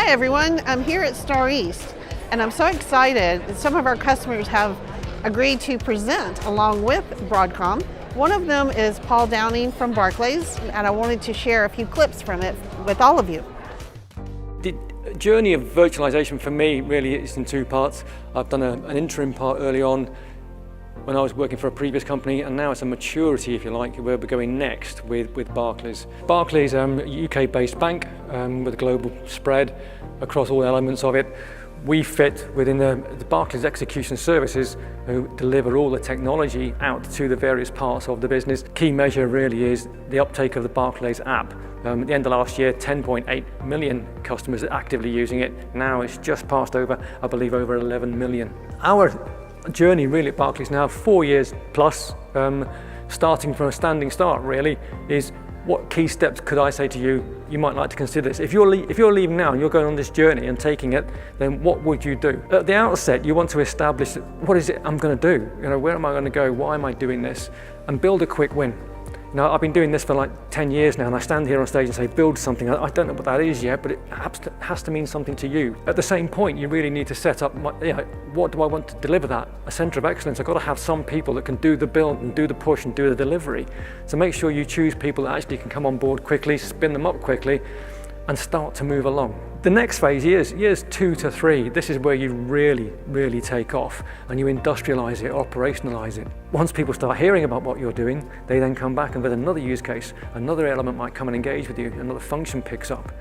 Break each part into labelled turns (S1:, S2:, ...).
S1: Hi everyone, I'm here at StarEast and I'm so excited that some of our customers have agreed to present along with Broadcom. One of them is Paul Downing from Barclays, and I wanted to share a few clips from it with all of you.
S2: The journey of virtualization for me really is in two parts. I've done an interim part early on when I was working for a previous company, and now it's a maturity, if you like, where we're going next with Barclays. Barclays, a UK-based bank with a global spread across all elements of it. We fit within the Barclays execution services who deliver all the technology out to the various parts of the business. Key measure really is the uptake of the Barclays app. At the end of last year, 10.8 million customers are actively using it. Now it's just passed over, I believe, over 11 million. Our journey really at Barclays now, 4 years plus, starting from a standing start really, is what key steps could I say to you, you might like to consider this. If you're leaving now and you're going on this journey and taking it, then what would you do? At the outset, you want to establish what is it I'm going to do? Where am I going to go? Why am I doing this? And build a quick win. I've been doing this for like 10 years now, and I stand here on stage and say, build something. I don't know what that is yet, but it has to mean something to you. At the same point, you really need to set up, what do I want to deliver that? A center of excellence. I've got to have some people that can do the build and do the push and do the delivery. So make sure you choose people that actually can come on board quickly, spin them up quickly, and start to move along. The next phase, years 2 to 3, this is where you really take off and you industrialize it, operationalize it. Once people start hearing about what you're doing, they then come back and with another use case, another element might come and engage with you, another function picks up.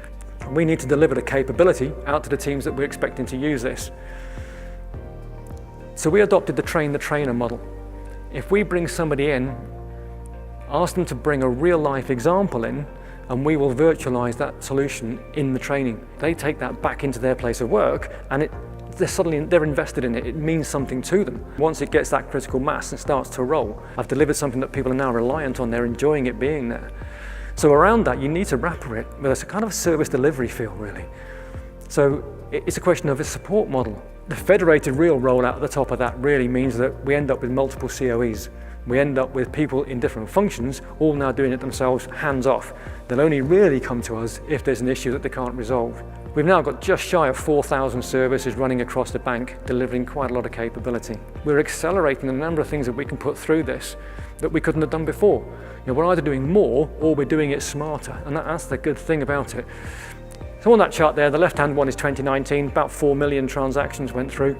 S2: We need to deliver the capability out to the teams that we're expecting to use this. So we adopted the train the trainer model. If we bring somebody in, ask them to bring a real life example in, and we will virtualize that solution in the training. They take that back into their place of work, and they're invested in it. It means something to them. Once it gets that critical mass and starts to roll, I've delivered something that people are now reliant on. They're enjoying it being there. So around that, you need to wrapper it with a kind of a service delivery feel, really. So it's a question of a support model. The federated real rollout at the top of that really means that we end up with multiple COEs. We end up with people in different functions, all now doing it themselves, hands off. They'll only really come to us if there's an issue that they can't resolve. We've now got just shy of 4,000 services running across the bank, delivering quite a lot of capability. We're accelerating the number of things that we can put through this that we couldn't have done before. We're either doing more or we're doing it smarter, and that's the good thing about it. So on that chart there, the left-hand one is 2019, about 4 million transactions went through.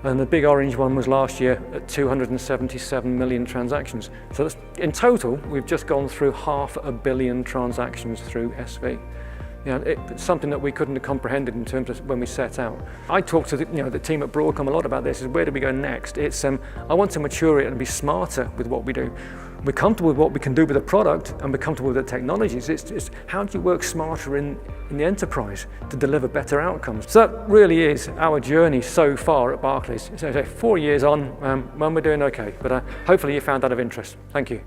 S2: And the big orange one was last year at 277 million transactions. So that's, in total, we've just gone through 500 million transactions through SV. It's something that we couldn't have comprehended in terms of when we set out. I talked to the team at Broadcom a lot about this, is where do we go next? It's I want to mature it and be smarter with what we do. We're comfortable with what we can do with the product and we're comfortable with the technologies. It's how do you work smarter in the enterprise to deliver better outcomes? So that really is our journey so far at Barclays. So 4 years on, when we're doing okay, but hopefully you found that of interest. Thank you.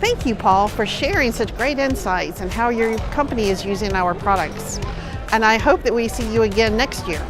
S1: Thank you, Paul, for sharing such great insights and how your company is using our products. And I hope that we see you again next year.